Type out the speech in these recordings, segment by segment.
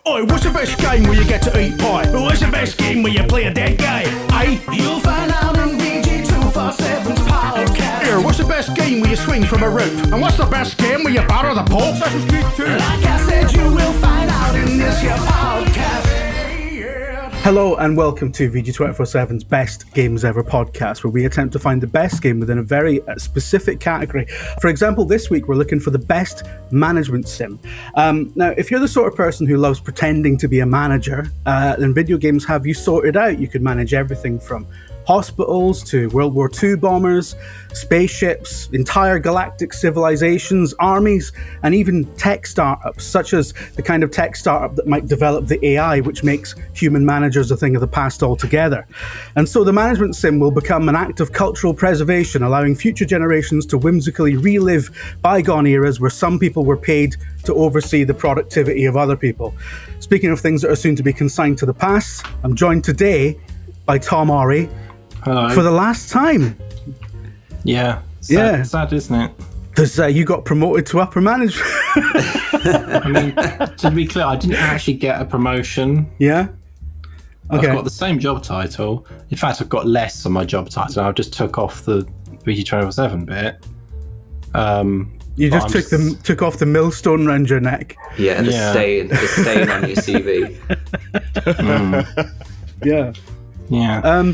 Oi, what's the best game where you get to eat pie? What's the best game where you play a dead guy? Aye? You'll find out in VG247's podcast. Here, what's the best game where you swing from a rope? And what's the best game where you batter the Pope? Assassin's Creed 2. Like I said, you will find out in this your podcast. Hello and welcome to VG247's Best Games Ever podcast, where we attempt to find the best game within a very specific category. For example, this week we're looking for the best management sim. Now, if you're the sort of person who loves pretending to be a manager, then video games have you sorted out. You can manage everything from hospitals to World War II bombers, spaceships, entire galactic civilizations, armies, and even tech startups, such as the kind of tech startup that might develop the AI which makes human managers a thing of the past altogether. And so the management sim will become an act of cultural preservation, allowing future generations to whimsically relive bygone eras where some people were paid to oversee the productivity of other people. Speaking of things that are soon to be consigned to the past, I'm joined today by Tom Orry. Hello. For the last time. Yeah. Sad, isn't it? Because you got promoted to upper management. I mean, to be clear, I didn't actually get a promotion. Yeah? Okay. I've got the same job title. In fact, I've got less on my job title. I just took off the VG247 bit. You just took off the millstone around your neck. Yeah, and the stain on your CV. Yeah. Yeah.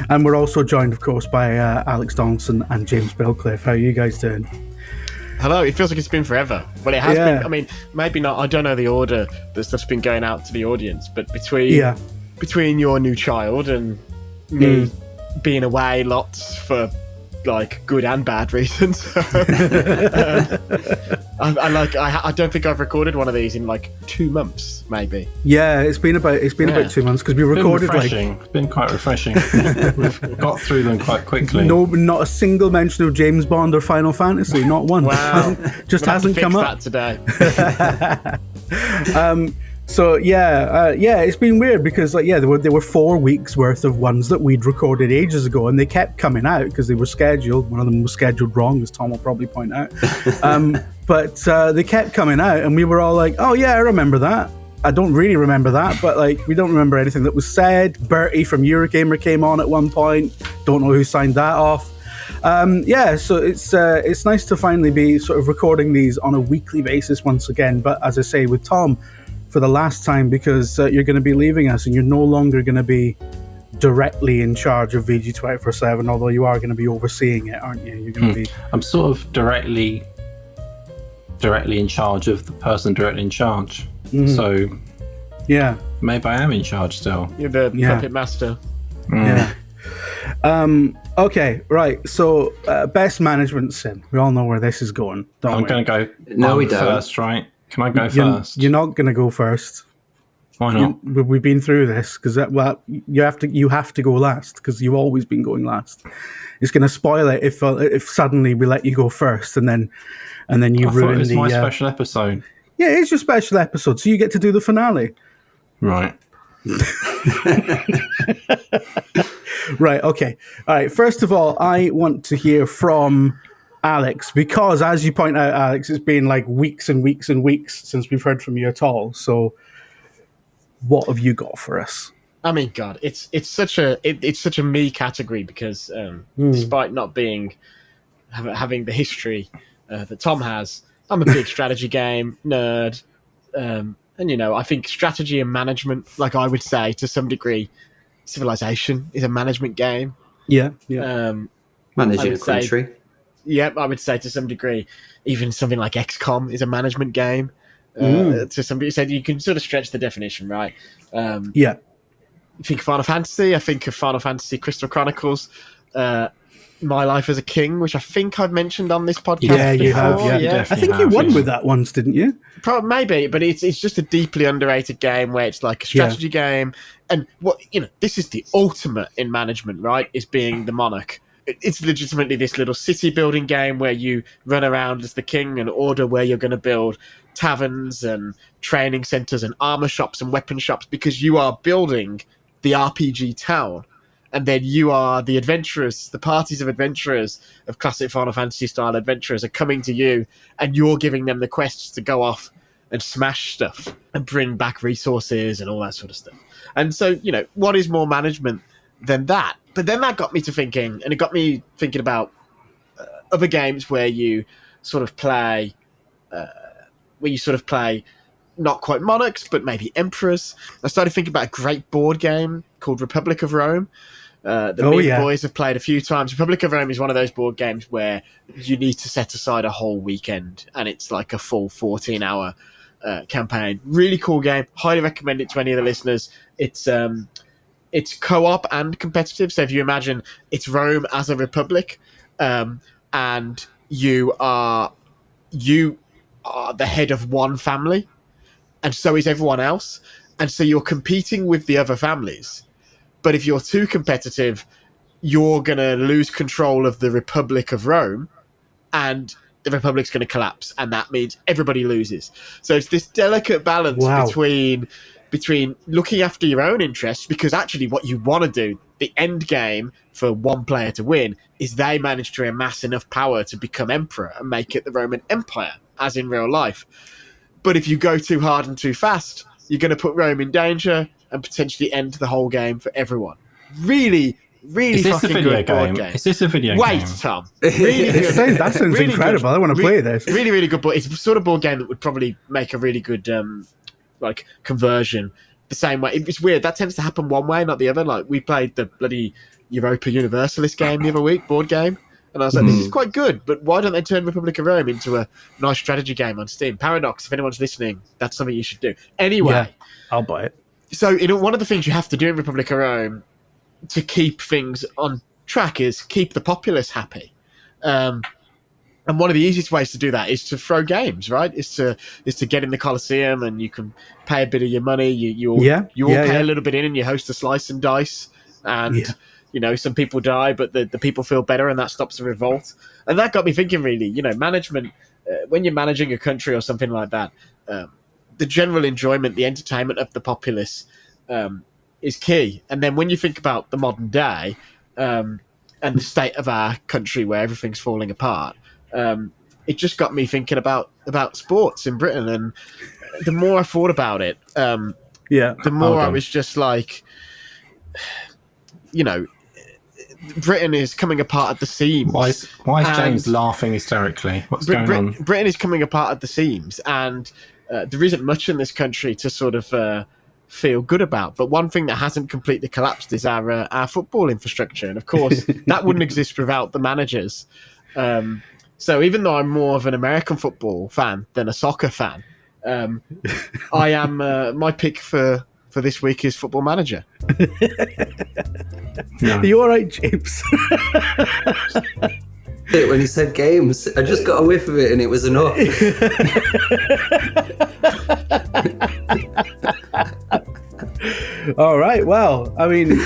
And we're also joined, of course, by Alex Donaldson and James Belcliffe. How are you guys doing? Hello. It feels like it's been forever, but it has been. I mean, maybe not. I don't know the order that stuff's been going out to the audience, but between your new child and me being away lots for like good and bad reasons, I don't think I've recorded one of these in like 2 months, maybe. Yeah, it's been about 2 months because we recorded It's been quite refreshing. We've got through them quite quickly. No, not a single mention of James Bond or Final Fantasy, not one. Wow, hasn't come up today. So it's been weird because there were 4 weeks worth of ones that we'd recorded ages ago, and they kept coming out because they were scheduled. One of them was scheduled wrong, as Tom will probably point out. But they kept coming out, and we were all like, "Oh yeah, I remember that." I don't really remember that, but like we don't remember anything that was said. Bertie from Eurogamer came on at one point. Don't know who signed that off. So it's nice to finally be sort of recording these on a weekly basis once again. But as I say, with Tom, for the last time, because you're going to be leaving us and you're no longer going to be directly in charge of VG247, although you are going to be overseeing it, aren't you? You're going to be. I'm sort of directly in charge of the person directly in charge. So yeah, maybe I am in charge still. You're the puppet master. Yeah. Okay, right. So best management sim. We all know where this is going. I'm going to go. No, we don't. First, right? Can I go first? You're not going to go first. Why not? We've been through this because you have to go last because you've always been going last. It's going to spoil it if suddenly we let you go first and then you ruin it's my special episode. Yeah, it's your special episode, so you get to do the finale. Right. Right. Okay. All right. First of all, I want to hear from Alex, because as you point out, Alex, it's been like weeks and weeks and weeks since we've heard from you at all. So what have you got for us? I mean, God, it's such a me category because despite not being having the history that Tom has, I'm a big strategy game nerd, and I think strategy and management, like I would say to some degree, Civilization is a management game. Yeah. Managing a country. I would say to some degree, even something like XCOM is a management game. To somebody who said you can sort of stretch the definition, right? You think of Final Fantasy. I think of Final Fantasy Crystal Chronicles, My Life as a King, which I think I've mentioned on this podcast. Yeah, before. You have. Yeah. I think you won with that once, didn't you? Maybe, but it's just a deeply underrated game where it's like a strategy game, and this is the ultimate in management, right? Is being the monarch. It's legitimately this little city building game where you run around as the king and order where you're going to build taverns and training centers and armor shops and weapon shops, because you are building the RPG town. And then you are the adventurers, the parties of adventurers, of classic Final Fantasy style adventurers are coming to you, and you're giving them the quests to go off and smash stuff and bring back resources and all that sort of stuff. And so, what is more management than that? But then that got me to thinking, and it got me thinking about other games where you sort of play not quite monarchs, but maybe emperors. I started thinking about a great board game called Republic of Rome. Boys have played a few times. Republic of Rome is one of those board games where you need to set aside a whole weekend, and it's like a full 14-hour campaign. Really cool game. Highly recommend it to any of the listeners. It's co-op and competitive. So if you imagine it's Rome as a republic, and you are the head of one family, and so is everyone else, and so you're competing with the other families. But if you're too competitive, you're going to lose control of the Republic of Rome, and the Republic's going to collapse, and that means everybody loses. So it's this delicate balance between looking after your own interests, because actually what you want to do, the end game for one player to win, is they manage to amass enough power to become emperor and make it the Roman Empire, as in real life. But if you go too hard and too fast, you're going to put Rome in danger and potentially end the whole game for everyone. Really, really fucking good board game. Is this a video game? Wait, Tom. Really good. That sounds really incredible. Good. I want to play this. Really, really good board. It's the sort of board game that would probably make a really good conversion. The same way. It's weird. That tends to happen one way, not the other. Like, we played the bloody Europa Universalis game the other week, board game. And I was like, this is quite good, but why don't they turn Republic of Rome into a nice strategy game on Steam? Paradox, if anyone's listening, that's something you should do. Anyway. I'll buy it. So, one of the things you have to do in Republic of Rome to keep things on track is keep the populace happy. And one of the easiest ways to do that is to throw games, right? Is to get in the Colosseum, and you can pay a bit of your money. You all pay a little bit in, and you host a slice and dice. And some people die, but the people feel better, and that stops the revolt. And that got me thinking, really, management, when you're managing a country or something like that, the general enjoyment, the entertainment of the populace is key. And then when you think about the modern day and the state of our country where everything's falling apart, it just got me thinking about sports in Britain. And the more I thought about it, the more I was just like, Britain is coming apart at the seams. Why is James laughing hysterically? What's going on? Britain is coming apart at the seams, and there isn't much in this country to sort of feel good about. But one thing that hasn't completely collapsed is our football infrastructure, and of course that wouldn't exist without the managers. So even though I'm more of an American football fan than a soccer fan, I am my pick for this week is Football Manager. No. Are you all right, James? When he said games, I just got a whiff of it and it was enough. All right, well, I mean,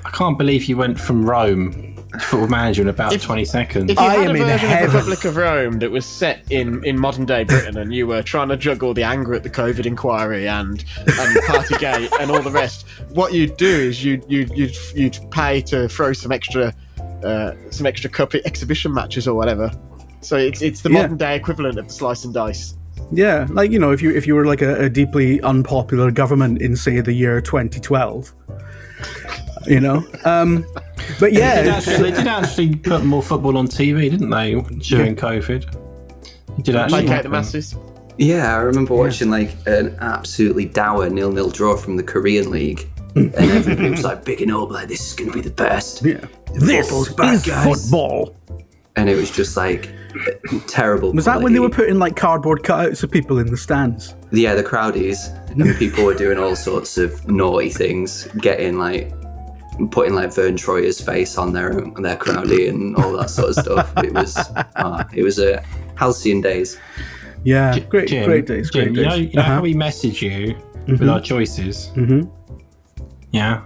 I can't believe you went from Rome to Football Manager in about 20 seconds. If you had a version of Republic of Rome that was set in modern day Britain, and you were trying to juggle the anger at the COVID inquiry and Partygate and all the rest, what you'd do is you'd pay to throw some extra cup exhibition matches or whatever. So it's the modern day equivalent of the slice and dice. Yeah, like, if you were like a deeply unpopular government in, say, the year 2012, but yeah, they did actually put more football on TV, didn't they, during COVID? You did actually placate the masses. Yeah, I remember watching like an absolutely dour 0-0 draw from the Korean League, and everybody was like bigging up, like, this is going to be the best. Yeah, this is football. And it was just like terrible. Was that when they were putting like cardboard cutouts of people in the stands? Yeah, the crowdies, and people were doing all sorts of naughty things, putting like Vern Troyer's face on their crowdie and all that sort of stuff. It was a halcyon days. Yeah, great days. Jim, you know how we message you with our choices? Mm-hmm. Yeah.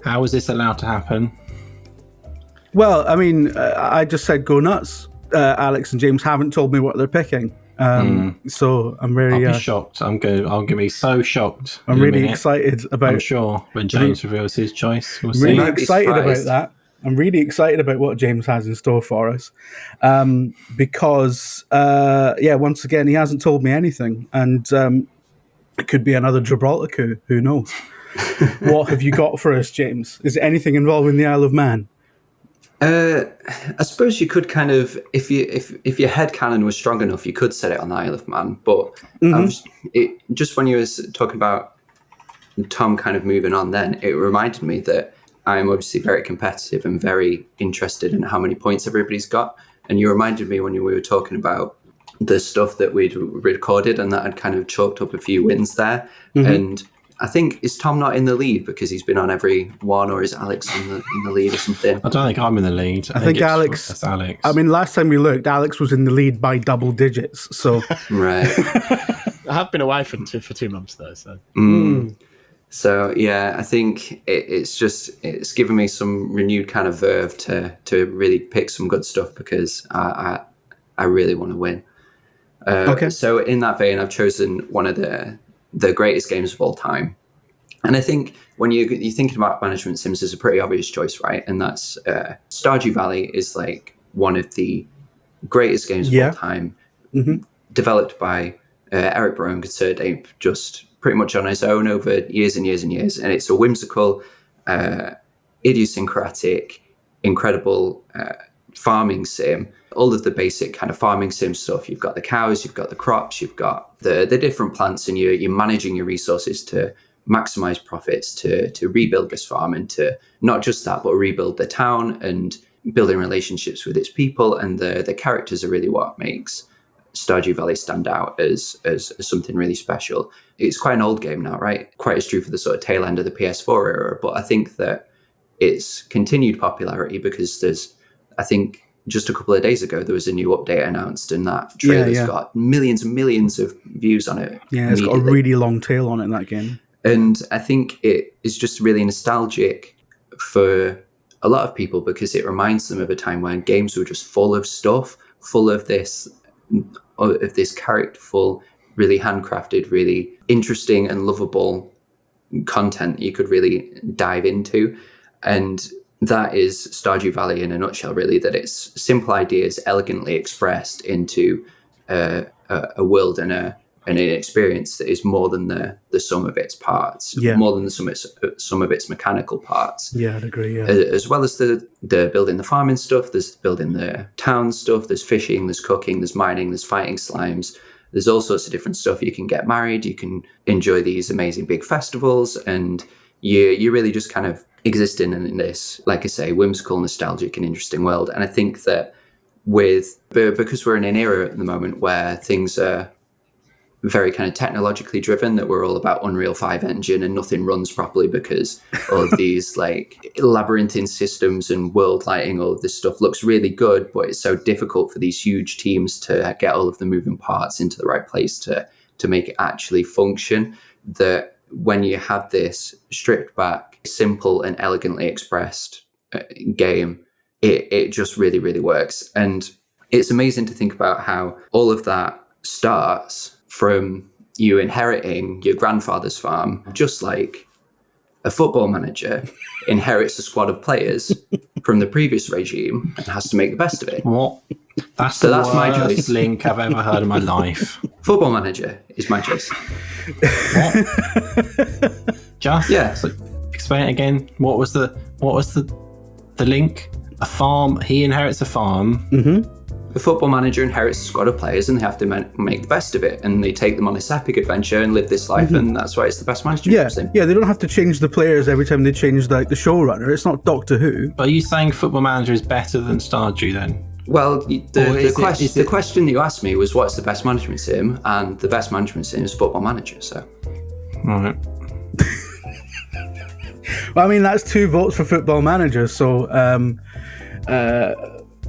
How was this allowed to happen? Well, I mean, I just said go nuts. Alex and James haven't told me what they're picking. So I'm very... I'll be shocked. I'm going to be so shocked. I'm really excited about... I'm sure when James reveals his choice, we'll see. Really excited about that. I'm really excited about what James has in store for us. Because, once again, he hasn't told me anything. And It could be another Gibraltar coup. Who knows? What have you got for us, James? Is it anything involving the Isle of Man? I suppose you could kind of, if your headcanon was strong enough, you could set it on the Isle of Man. But just when you were talking about Tom kind of moving on, then it reminded me that I'm obviously very competitive and very interested in how many points everybody's got. And you reminded me when we were talking about the stuff that we'd recorded and that had kind of chalked up a few wins there. And I think, is Tom not in the lead because he's been on every one, or is Alex in the lead or something? I don't think I'm in the lead. I think Alex. That's Alex. I mean, last time we looked, Alex was in the lead by double digits. So Right. I have been away for 2 months though, so. So yeah, I think it's given me some renewed kind of verve to really pick some good stuff because I really want to win. Okay. So in that vein, I've chosen one of the greatest games of all time, and I think when you're thinking about management sims, there's a pretty obvious choice, right? And that's Stardew Valley is like one of the greatest games of all time, developed by Eric Brown Concerted, just pretty much on his own over years and years and years. And it's a whimsical, idiosyncratic, incredible farming sim. All of the basic kind of farming sim stuff. You've got the cows, you've got the crops, you've got the different plants, and you're managing your resources to maximize profits, to rebuild this farm, and to not just that, but rebuild the town and building relationships with its people. And the characters are really what makes Stardew Valley stand out as something really special. It's quite an old game now, right? Quite as true for the sort of tail end of the PS4 era, but I think that it's continued popularity because I think just a couple of days ago, there was a new update announced, and that trailer's got millions and millions of views on it. Yeah, it's got a really long tail on it, that game. And I think it is just really nostalgic for a lot of people because it reminds them of a time when games were just full of stuff, full of this characterful, really handcrafted, really interesting and lovable content you could really dive into. And that is Stardew Valley in a nutshell, really, that it's simple ideas elegantly expressed into a world and an experience that is more than the sum of its parts, more than the sum of its mechanical parts. Yeah, I'd agree, yeah. As well as the building the farming stuff, there's building the town stuff, there's fishing, there's cooking, there's mining, there's fighting slimes. There's all sorts of different stuff. You can get married, you can enjoy these amazing big festivals, and you really just kind of existing in this, like I say, whimsical, nostalgic and interesting world. And I think that because we're in an era at the moment where things are very kind of technologically driven, that we're all about Unreal 5 engine and nothing runs properly because all of these like labyrinthine systems and world lighting, all of this stuff looks really good, but it's so difficult for these huge teams to get all of the moving parts into the right place to make it actually function, that when you have this stripped back, simple and elegantly expressed game, it just really, really works. And it's amazing to think about how all of that starts from you inheriting your grandfather's farm, just like a football manager inherits a squad of players from the previous regime and has to make the best of it. What? That's my choice. Link I've ever heard in my life. Football manager is my choice. Just so explain it again. What was the link? A farm. He inherits a farm. Mm-hmm. The football manager inherits a squad of players, and they have to make the best of it. And they take them on this epic adventure and live this life, and that's why it's the best management sim. Yeah, they don't have to change the players every time they change like the showrunner. It's not Doctor Who. Are you saying Football Manager is better than Stardew then? Well, the question that you asked me was what's the best management sim, and the best management sim is Football Manager. So, right. Well, I mean, that's 2 votes for Football Manager. So,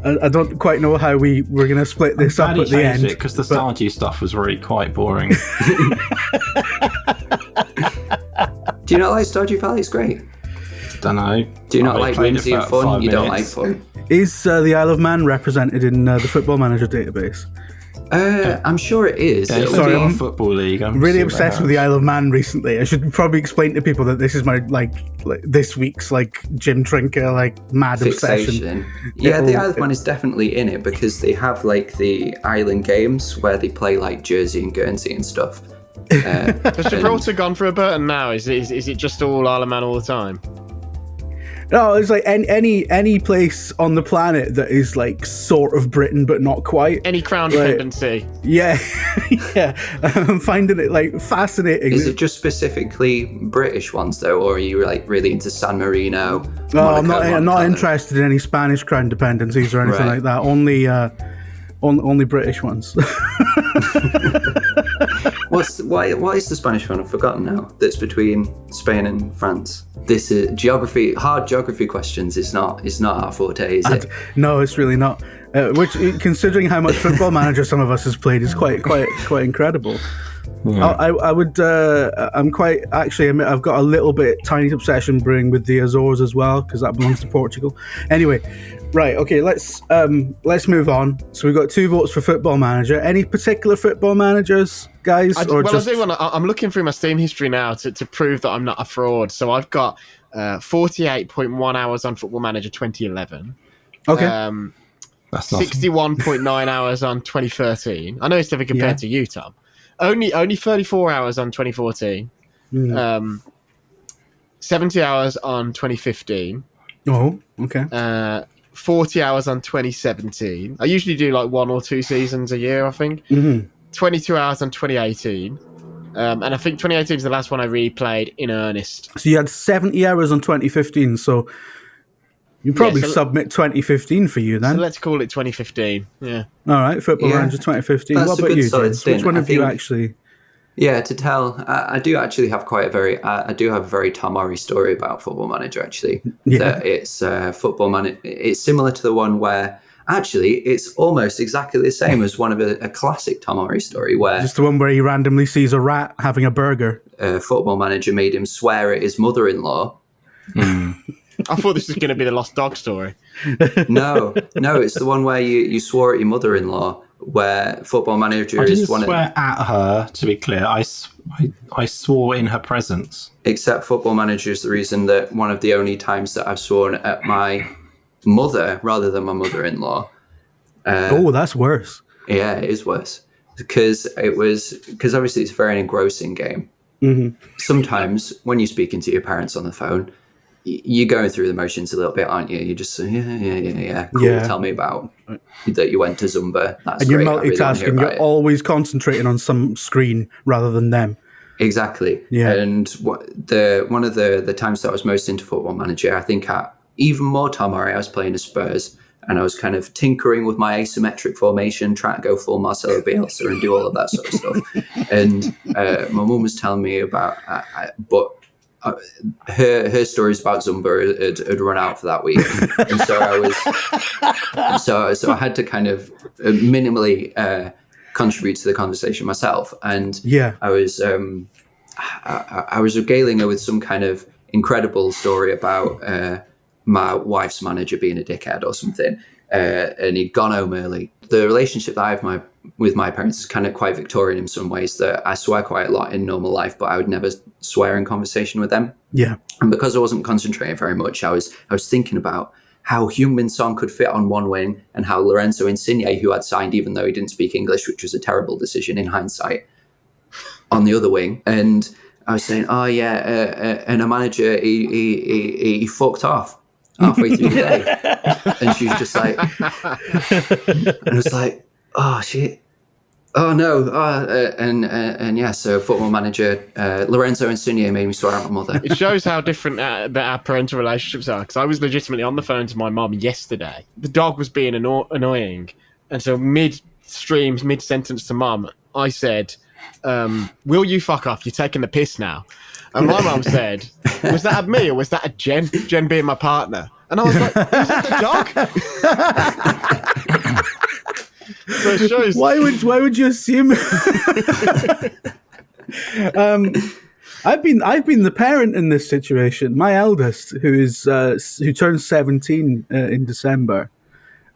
I don't quite know how we're going to split this up at the end. Because the Stardew stuff was really quite boring. Do you not like Stardew Valley? It's great. Don't know. Do you not like whimsy and fun? You don't like fun. Is the Isle of Man represented in the Football Manager database? I'm sure it is. Yeah, sorry, I'm football league. I'm really obsessed with the Isle of Man recently. I should probably explain to people that this is my like this week's like Jim Trinker mad fixation. obsession. Yeah, the Isle of Man is definitely in it because they have like the island games where they play like Jersey and Guernsey and stuff. Has Gibraltar gone for a Burton now? Is it just all Isle of Man all the time? No, it's like any place on the planet that is like sort of Britain but not quite. Any crown dependency? Yeah, yeah. I'm finding it like fascinating. Is it just specifically British ones though, or are you like really into San Marino? No, I'm not interested in any Spanish crown dependencies or anything like that. Only British ones. Why is the Spanish one? I've forgotten now. That's between Spain and France. This is hard geography questions. It's not our forte, is it? No, it's really not. Which, considering how much Football Manager some of us has played, is quite incredible. Yeah. I'm quite actually. I've got a little bit tiny obsession brewing with the Azores as well because that belongs to Portugal. Anyway, right? Okay, let's move on. So we've got 2 votes for Football Manager. Any particular Football Managers, guys? I'm looking through my Steam history now to prove that I'm not a fraud. So I've got 48.1 hours on Football Manager 2011. Okay. That's 61.9 hours on 2013. I know it's different compared to you, Tom. Only 34 hours on 2014. 70 hours on 2015. Oh, okay. 40 hours on 2017. I usually do like 1 or 2 seasons a year, I think. 22 hours on 2018. And I think 2018 is the last one I really played in earnest. So you had 70 hours on 2015, so you probably submit 2015 for you then. So let's call it 2015, yeah. All right, Football Manager 2015. That's what about you, James? Which one of you actually... Yeah, to tell, I do actually have I do have a very Tom Orry story about Football Manager, actually. Yeah. That it's Football Manager. It's similar to the one where, actually, it's almost exactly the same as one of a classic Tom Orry story where... Just the one where he randomly sees a rat having a burger. Football Manager made him swear at his mother-in-law. I thought this was going to be the Lost Dog story. No, it's the one where you swore at your mother-in-law, where Football Manager is one of... I didn't swear at her, to be clear. I swore in her presence. Except Football Manager is the reason that one of the only times that I've sworn at my mother rather than my mother-in-law. That's worse. Yeah, it is worse. Because obviously it's a very engrossing game. Mm-hmm. Sometimes when you're speaking to your parents on the phone, you're going through the motions a little bit, aren't you? You're just saying, yeah, cool. Yeah. Tell me about that you went to Zumba. That's and great. You're multitasking. You're always concentrating on some screen rather than them. Exactly. Yeah. And one of the times that I was most into Football Manager, I think even more Tom Orry, I was playing as Spurs, and I was kind of tinkering with my asymmetric formation, trying to go full Marcelo Bielsa and do all of that sort of stuff. And my mum was telling me about, her stories about Zumba had run out for that week, and so I had to kind of minimally contribute to the conversation myself. And I was regaling her with some kind of incredible story about my wife's manager being a dickhead or something, and he'd gone home early. The relationship that I have with my parents is kind of quite Victorian in some ways, that I swear quite a lot in normal life, but I would never swear in conversation with them. Yeah. And because I wasn't concentrating very much, I was thinking about how Heung-min Son could fit on one wing and how Lorenzo Insigne, who had signed even though he didn't speak English, which was a terrible decision in hindsight, on the other wing. And I was saying, and a manager, he fucked off halfway through the day. And she was just like, and I was like, oh shit, oh no, so Football Manager, Lorenzo Insigne made me swear at my mother. It shows how different that our parental relationships are, because I was legitimately on the phone to my mum yesterday. The dog was being annoying, and so mid-sentence to mum, I said, will you fuck off, you're taking the piss now. And my mum said, was that at me or was that at Jen? Jen being my partner. And I was like, is that the dog? So it shows. Why would you assume? I've been the parent in this situation. My eldest, who turns 17 in December,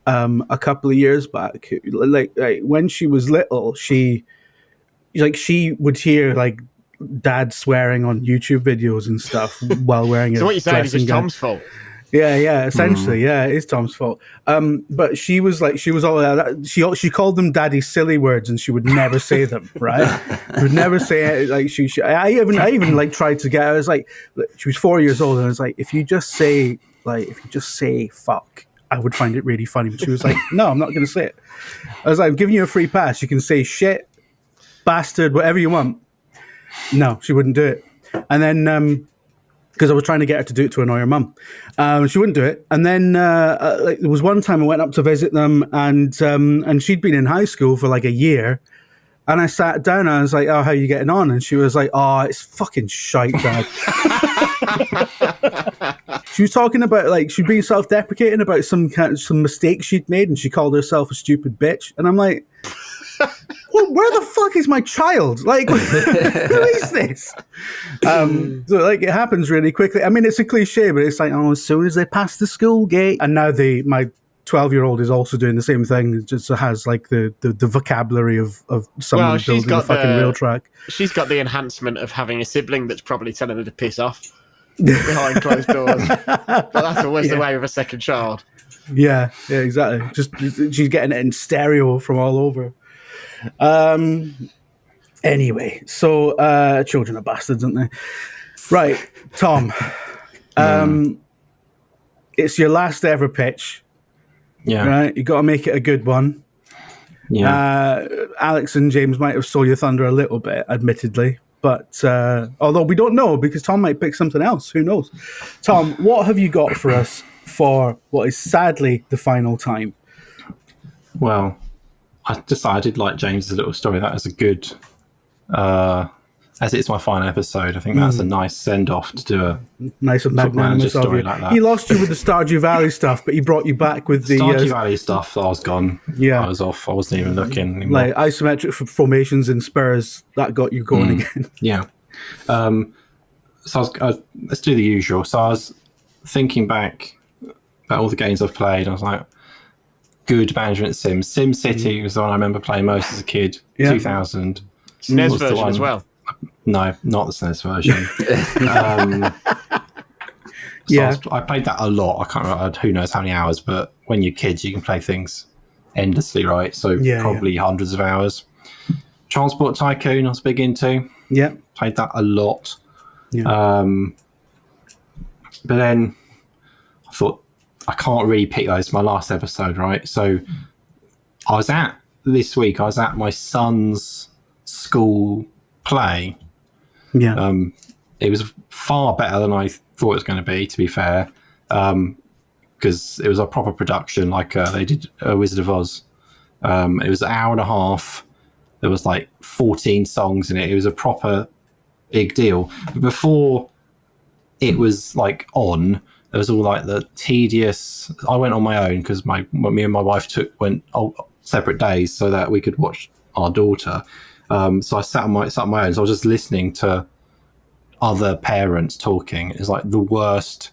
a couple of years back, like when she was little, she would hear like dad swearing on YouTube videos and stuff while wearing So what you're saying is it's Tom's fault? Yeah, essentially, yeah, it is Tom's fault. But she was all that. She called them daddy's silly words, and she would never say them. Right? She would never say it. Like I even like tried to get. I was like, she was 4 years old, and I was like, if you just say fuck, I would find it really funny. But she was like, no, I'm not going to say it. I was like, I'm giving you a free pass. You can say shit, bastard, whatever you want. No, she wouldn't do it. And then because I was trying to get her to do it to annoy her mum. She wouldn't do it. And then there was one time I went up to visit them, and she'd been in high school for like a year. And I sat down and I was like, oh, how are you getting on? And she was like, oh, it's fucking shite, Dad. She was talking about, like, she'd been self-deprecating about some mistakes she'd made, and she called herself a stupid bitch. And I'm like, well, where the fuck is my child? Like, who is this? So, like, it happens really quickly. I mean, it's a cliche, but it's like, oh, as soon as they pass the school gate. And now my 12-year-old is also doing the same thing. It just has, like, the vocabulary of someone building a fucking rail track. She's got the enhancement of having a sibling that's probably telling her to piss off behind closed doors. But that's always the way with a second child. Yeah, exactly. Just she's getting it in stereo from all over. Anyway, so children are bastards, aren't they? Right, Tom. It's your last ever pitch. Yeah. Right, you got to make it a good one. Yeah. Alex and James might have stole your thunder a little bit, admittedly, but although we don't know because Tom might pick something else. Who knows? Tom, what have you got for us for what is sadly the final time? Well, I decided, like James's little story, that is a good, as it's my final episode, I think that's a nice send-off to do a nice and magnanimous story like that. He lost you with the Stardew Valley stuff, but he brought you back with the Stardew Valley stuff. I was gone. Yeah, I was off. I wasn't even looking anymore. Like isometric formations and spurs, that got you going again. Yeah. So let's do the usual. So I was thinking back about all the games I've played. I was like, good management sims. SimCity was the one I remember playing most as a kid. 2000. SNES version as well. No, not the SNES version. I played that a lot. I can't remember who knows how many hours, but when you're kids, you can play things endlessly, right? So probably hundreds of hours. Transport Tycoon, I was big into. Yeah, played that a lot. Yeah. But then I thought, I can't really pick those. It's my last episode, right? So I was at my son's school play. Yeah. It was far better than I thought it was going to be fair. Because it was a proper production, like they did Wizard of Oz. It was an hour and a half. There was like 14 songs in it. It was a proper big deal. But before it was like on, there was all like the tedious. I went on my own because me and my wife went separate days so that we could watch our daughter. So I sat on my own. So I was just listening to other parents talking. It's like the worst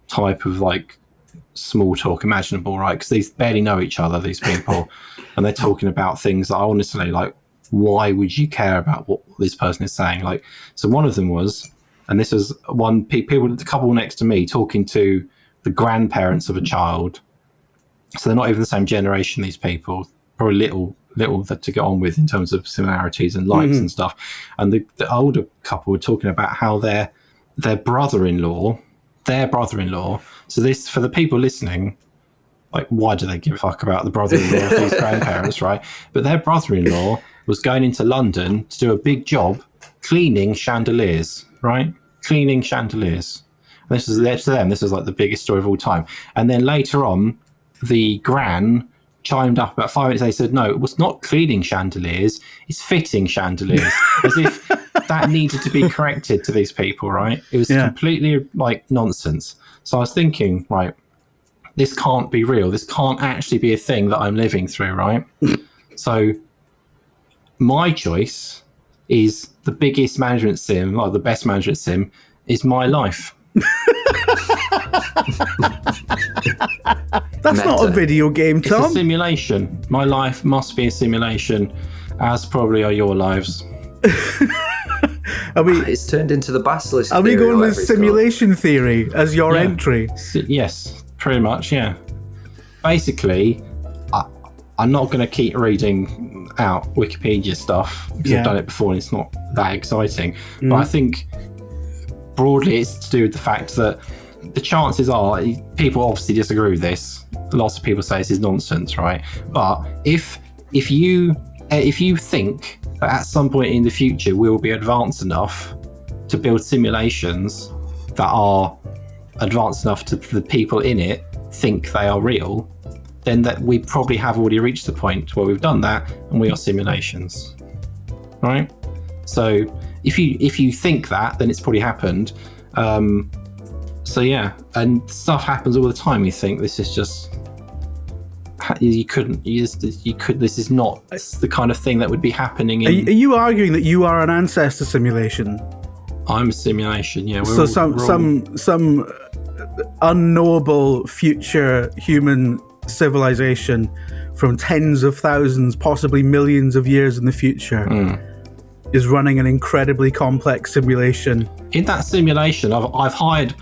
type of like small talk imaginable, right? Because they barely know each other, these people, and they're talking about things that I honestly like. Why would you care about what this person is saying? Like, so one of them was, and this was the couple next to me talking to the grandparents of a child. So they're not even the same generation. These people, probably little to get on with in terms of similarities and likes and stuff. And the older couple were talking about how their brother-in-law. So this, for the people listening, like, why do they give a fuck about the brother-in-law of these grandparents, right? But their brother-in-law was going into London to do a big job cleaning chandeliers, right? Cleaning chandeliers. And this is to them, this is like the biggest story of all time. And then later on, the gran chimed up about 5 minutes. They said, no, it was not cleaning chandeliers, it's fitting chandeliers. As if that needed to be corrected to these people, right? It was completely like nonsense. So I was thinking, right, this can't be real. This can't actually be a thing that I'm living through, right? So my choice is the biggest management sim, like the best management sim, is my life. That's not a video game, Tom. It's a simulation. My life must be a simulation, as probably are your lives. It's turned into the basilisk. Are we theory, going with whatever it's called. simulation theory as your entry? Yes, pretty much, yeah. Basically, I'm not going to keep reading out Wikipedia stuff because I've done it before and it's not that exciting. But I think broadly it's to do with the fact that the chances are, people obviously disagree with this. Lots of people say this is nonsense, right? But if you think that at some point in the future we'll be advanced enough to build simulations that are advanced enough to the people in it think they are real, then that we probably have already reached the point where we've done that and we are simulations, right? So if you think that, then it's probably happened. So yeah, and stuff happens all the time. You think this is just this is not the kind of thing that would be happening in. Are you arguing that you are an ancestor simulation? I'm a simulation, yeah. So some unknowable future human civilization from tens of thousands, possibly millions of years in the future is running an incredibly complex simulation. In that simulation, I've hired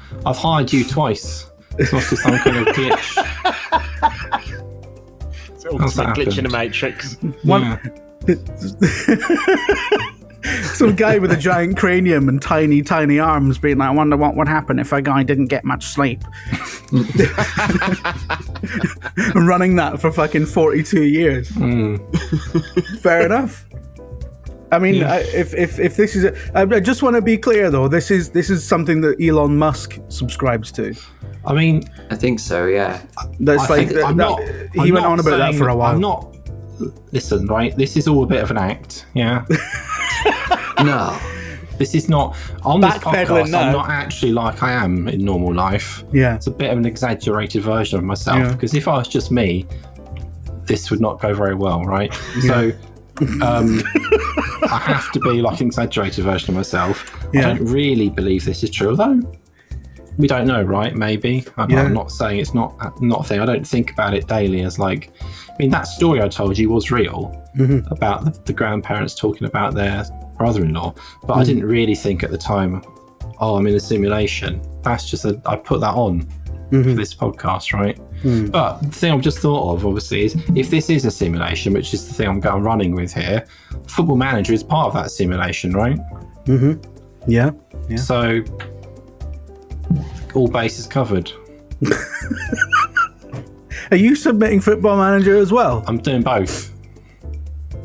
you twice. It's not just some kind of glitch. It's ultimate glitch in the Matrix. Some guy with a giant cranium and tiny arms being like, I wonder what would happen if a guy didn't get much sleep. Running that for fucking 42 years. Fair enough. I mean, if this is I just want to be clear though, this is something that Elon Musk subscribes to. I mean, I think so, yeah. That's he went on about that for a while. Listen, right? This is all a bit of an act, yeah. No. This is not on this podcast. I'm not actually like I am in normal life. Yeah, it's a bit of an exaggerated version of myself. Because if I was just me, this would not go very well, right? So, I have to be like an exaggerated version of myself. I don't really believe this is true, although we don't know, right? Maybe. I'm not saying it's not a thing. I don't think about it daily as like. I mean, that story I told you was real about the grandparents talking about their brother-in-law, but I didn't really think at the time, oh, I'm in a simulation. That's just I put that on for this podcast, right? But the thing I've just thought of, obviously, is if this is a simulation, which is the thing I'm running with here, Football Manager is part of that simulation, right? Yeah. So all bases covered. Are you submitting Football Manager as well? I'm doing both.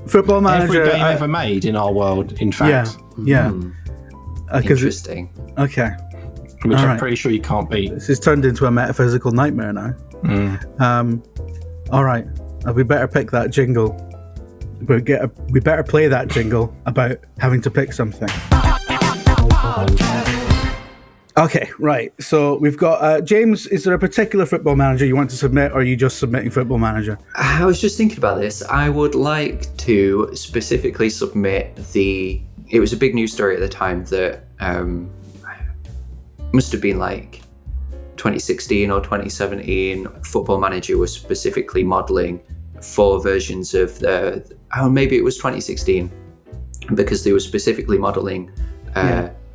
Football Manager. Every game ever made in our world, in fact. Yeah. Interesting. Okay. Which I'm pretty sure you can't beat. This has turned into a metaphysical nightmare now. All right. We better pick that jingle. We better play that jingle about having to pick something. Okay, right. So we've got James. Is there a particular Football Manager you want to submit, or are you just submitting Football Manager? I was just thinking about this. I would like to specifically submit it was a big news story at the time that must have been like 2016 or 2017. Football Manager was specifically modelling 4 versions of maybe it was 2016, because they were specifically modelling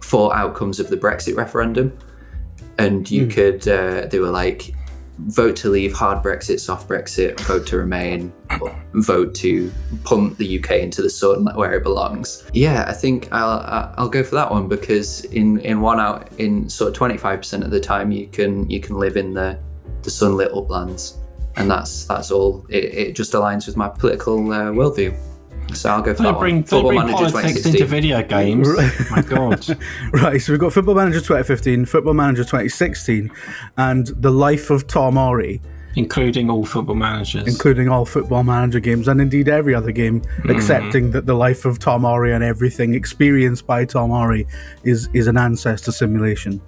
4 outcomes of the Brexit referendum, and you could they were like vote to leave, hard Brexit, soft Brexit, vote to remain, vote to punt the UK into the sun where it belongs. I think I'll go for that one, because in sort of 25% of the time you can live in the sunlit uplands, and that's all. It just aligns with my political worldview. So I'll go for that one. Don't bring politics into video games. Oh my God. Right, so we've got Football Manager 2015, Football Manager 2016, and The Life of Tom Orry. Including all Football Managers. Including all Football Manager games, and indeed every other game, accepting that The Life of Tom Orry and everything experienced by Tom Orry is an ancestor simulation.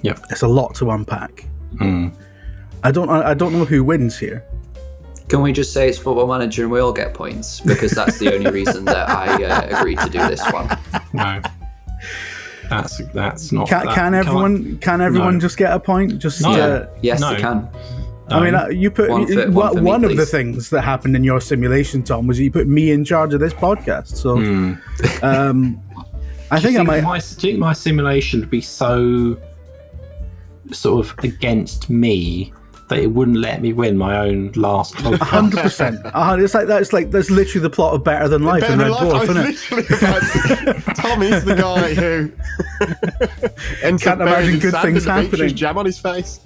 Yep. It's a lot to unpack. I don't know who wins here. Can we just say it's Football Manager and we all get points? Because that's the only reason that I agreed to do this one. No, that's not. Can everyone just get a point? Yes, they can. I mean, you put One for me, one of the please. things that happened in your simulation, Tom, was you put me in charge of this podcast. So, I think I might. Do you think my simulation would be so sort of against me that it wouldn't let me win my own last podcast? 100%. It's like that's literally the plot of Better Than Life in Red Dwarf, isn't it? Tom is the guy who ends Can't up buried imagine in good sand things in the beach with happening. jam on his face.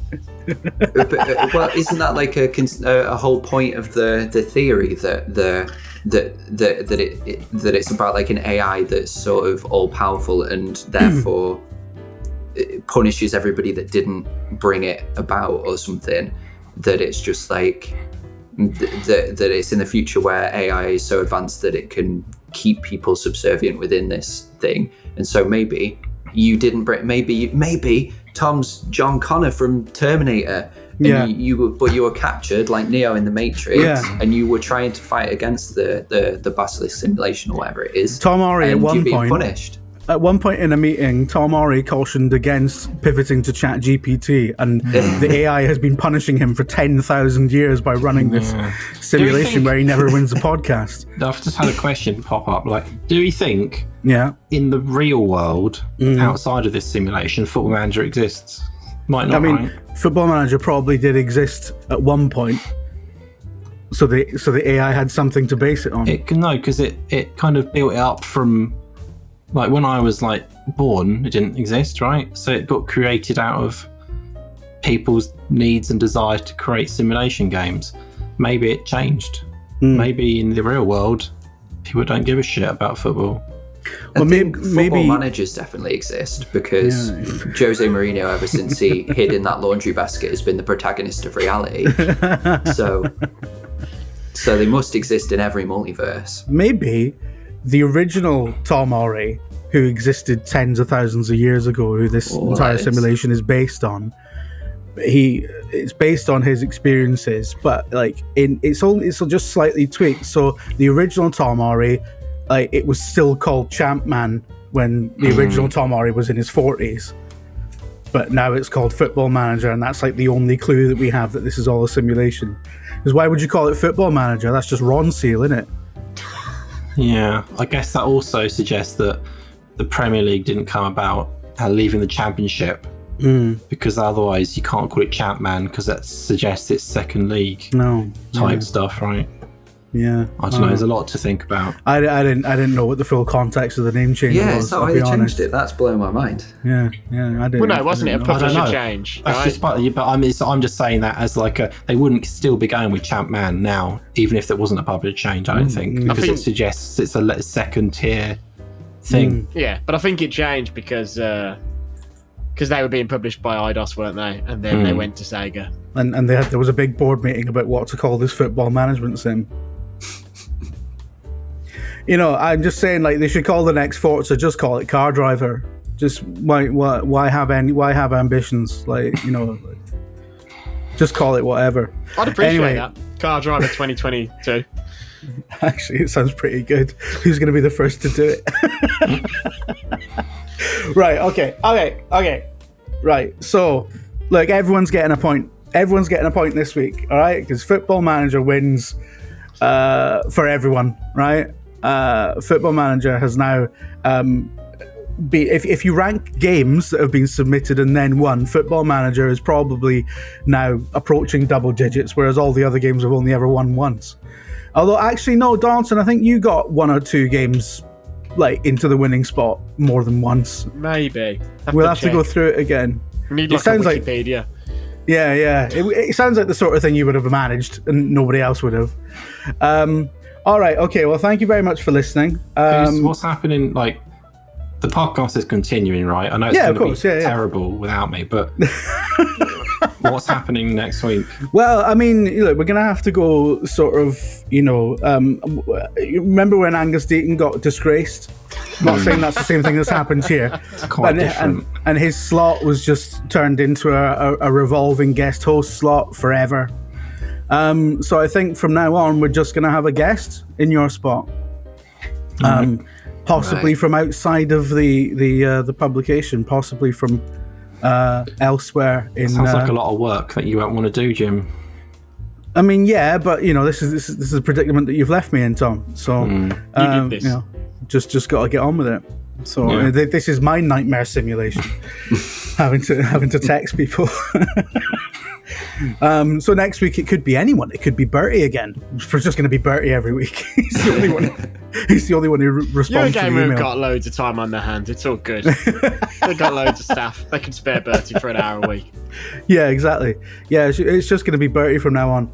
Well, isn't that like a whole point of the theory that it's about like an AI that's sort of all powerful and therefore it punishes everybody that didn't bring it about or something? That it's just like that it's in the future where AI is so advanced that it can keep people subservient within this thing, and so maybe you didn't bring. Maybe Tom's John Connor from Terminator. And you were captured like Neo in the Matrix, and you were trying to fight against the Basilisk simulation or whatever it is. Tom Orry and at one you're being point. punished. At one point in a meeting, Tom Orry cautioned against pivoting to ChatGPT, and the AI has been punishing him for 10,000 years by running this simulation where he never wins a podcast. I've just had a question pop up. Like, do you think Yeah. in the real world, outside of this simulation, Football Manager exists? Might not, I mean, right? Football Manager probably did exist at one point, so the AI had something to base it on. No, because it kind of built it up from, like, when I was like born, it didn't exist, right? So it got created out of people's needs and desire to create simulation games. Maybe it changed. Maybe in the real world, people don't give a shit about football. Well, I think maybe football managers definitely exist because Jose Mourinho, ever since he hid in that laundry basket, has been the protagonist of reality. So they must exist in every multiverse. maybe the original Tom Orry, who existed tens of thousands of years ago, who this entire simulation is based on, it's based on his experiences, but like it's just slightly tweaked. So the original Tom Orry, like, it was still called Champman when the original Tom Orry was in his 40s, but now it's called Football Manager, and that's like the only clue that we have that this is all a simulation. Because why would you call it Football Manager? That's just Ron Seal, isn't it? Yeah, I guess that also suggests that the Premier League didn't come about leaving the Championship, because otherwise you can't call it Champman, because that suggests it's second league type stuff, right? Yeah, I don't know. There's a lot to think about. I didn't know what the full context of the name change was. Yeah, it's not I'll why be they changed honest. it. That's blowing my mind. Yeah, I didn't. Well, no, wasn't it a I didn't know. I don't publisher know. change? That's Right? just part of but I'm just saying that as like they wouldn't still be going with Champman now, even if there wasn't a public change. I don't think, because it suggests it's a second tier thing. Yeah, but I think it changed because they were being published by Eidos, weren't they? And then they went to Sega. And there was a big board meeting about what to call this football management sim. You know, I'm just saying, like, they should call the next Forza, just call it Car Driver. Just why have ambitions? Like, you know, just call it whatever. I'd appreciate Anyway. that. Car Driver 2022. Actually, it sounds pretty good. Who's going to be the first to do it? Right. Okay. Right. So, look, everyone's getting a point. Everyone's getting a point this week. All right, because Football Manager wins for everyone. Right. Football Manager has now if you rank games that have been submitted and then won, Football Manager is probably now approaching double digits, whereas all the other games have only ever won once. Although, actually, no, Darlington, I think you got one or two games like into the winning spot more than once. Maybe. We'll have to go through it again. We need It like a sounds like- Wikipedia. Yeah. It sounds like the sort of thing you would have managed and nobody else would have. All right, okay. Well, thank you very much for listening. What's happening? Like, the podcast is continuing, right? I know it's going to be terrible without me, but what's happening next week? Well, I mean, look, we're going to have to go sort of, you know, remember when Angus Deaton got disgraced? I'm not saying that's the same thing that's happened here. It's quite different. And his slot was just turned into a revolving guest host slot forever. So I think from now on, we're just going to have a guest in your spot. Possibly from outside of the publication, possibly from elsewhere. Sounds like a lot of work that you won't want to do, Jim. I mean, yeah, but you know, this is a predicament that you've left me in, Tom. So You did this. you know, just got to get on with it. So this is my nightmare simulation, having to text people. So next week it could be anyone. It could be Bertie again. It's just going to be Bertie every week. He's the only one. He's the only one who responds You're a to the gamer who've email. got loads of time on their hands. It's all good. They've got loads of staff. They can spare Bertie for an hour a week. Yeah, exactly. Yeah, it's just going to be Bertie from now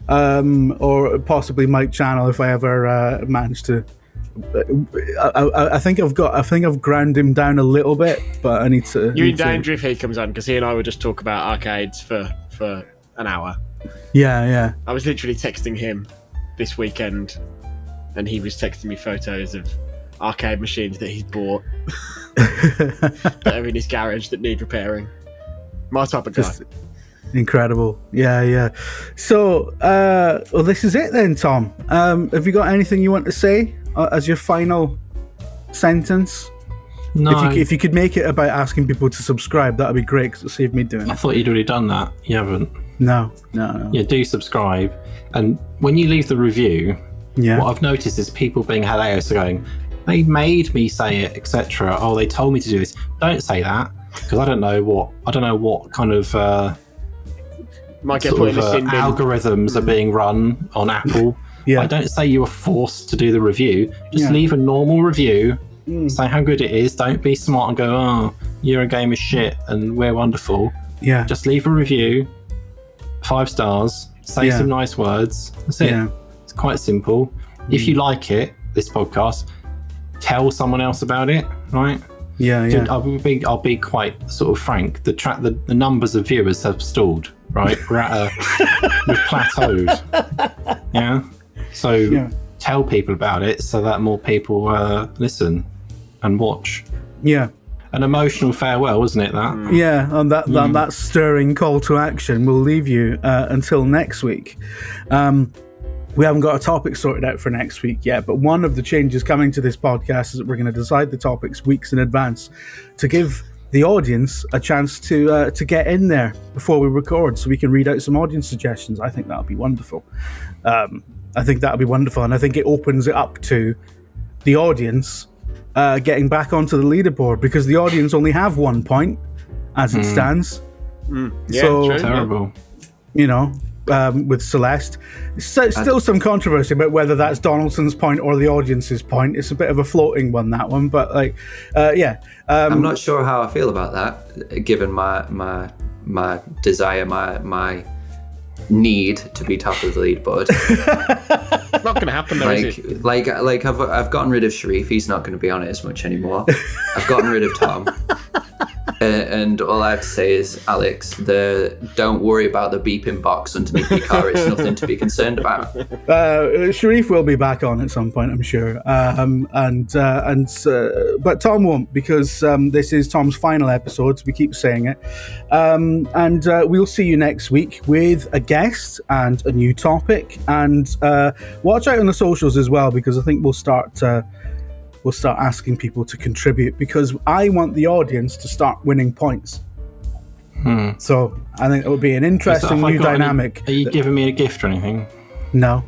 on, or possibly Mike Channel if I ever manage to. I think I've ground him down a little bit, but I need to. You're in danger if he comes on, because he and I would just talk about arcades for an hour. Yeah. I was literally texting him this weekend, and he was texting me photos of arcade machines that he's bought that are in his garage that need repairing. My type of guy. Just incredible. Yeah. So, well, this is it then, Tom. Have you got anything you want to say as your final sentence? No. If you could make it about asking people to subscribe, that would be great, because it'll save me doing I it. thought you'd already done that. You haven't. No. Yeah, do subscribe. And when you leave the review, Yeah. what I've noticed is people being hilarious are going, they made me say it, etc. Oh, they told me to do this. Don't say that, because I don't know what kind of Might get sort put of in a sin bin. algorithms are being run on Apple. Yeah. I don't say you were forced to do the review. Just Yeah. leave a normal review. Say how good it is. Don't be smart and go, oh, you're a game of shit and we're wonderful. Yeah. Just leave a review, 5 stars, say Yeah. some nice words. That's it. Yeah. It's quite simple. If you like it, this podcast, tell someone else about it, right? Yeah. Dude, I'll be quite sort of frank. The numbers of viewers have stalled, right? We're at we've plateaued. Yeah. So tell people about it so that more people listen and watch. Yeah. An emotional farewell, isn't it? That. Yeah, on that stirring call to action, we'll leave you until next week. We haven't got a topic sorted out for next week yet, but one of the changes coming to this podcast is that we're going to decide the topics weeks in advance to give the audience a chance to get in there before we record, so we can read out some audience suggestions. I think that'll be wonderful. And I think it opens it up to the audience getting back onto the leaderboard, because the audience only have 1 point as it stands. Yeah, So- true. Terrible. You know, with Celeste. Still some controversy about whether that's Donaldson's point or the audience's point. It's a bit of a floating one, that one, but yeah. I'm not sure how I feel about that, given my desire, my need to be top of the leaderboard. Not going to happen though, is it? like I've gotten rid of Sharif. He's not going to be on it as much anymore. I've gotten rid of Tom. And all I have to say is, Alex, don't worry about the beeping box underneath your car. It's nothing to be concerned about. Sharif will be back on at some point, I'm sure. But Tom won't, because this is Tom's final episode, so we keep saying it. And we'll see you next week with a guest and a new topic. And watch out on the socials as well, because I think we'll start asking people to contribute, because I want the audience to start winning points. So I think it would be an interesting new dynamic. Are you giving me a gift or anything? No,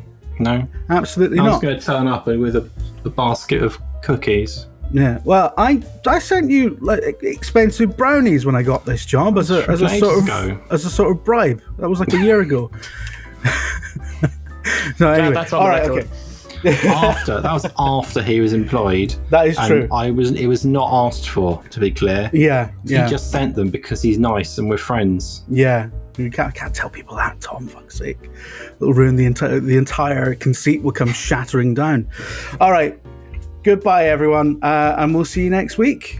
absolutely I was not. going to turn up with a basket of cookies. Yeah, well, I sent you like expensive brownies when I got this job as a sort of bribe. That was like a year ago. So anyway, That's on the record. okay. That was after he was employed. That is and true. It was not asked for, to be clear. Yeah. He just sent them because he's nice and we're friends. Yeah. You can't tell people that, Tom, fuck's sake. It'll ruin the entire conceit will come shattering down. All right. Goodbye, everyone. And we'll see you next week.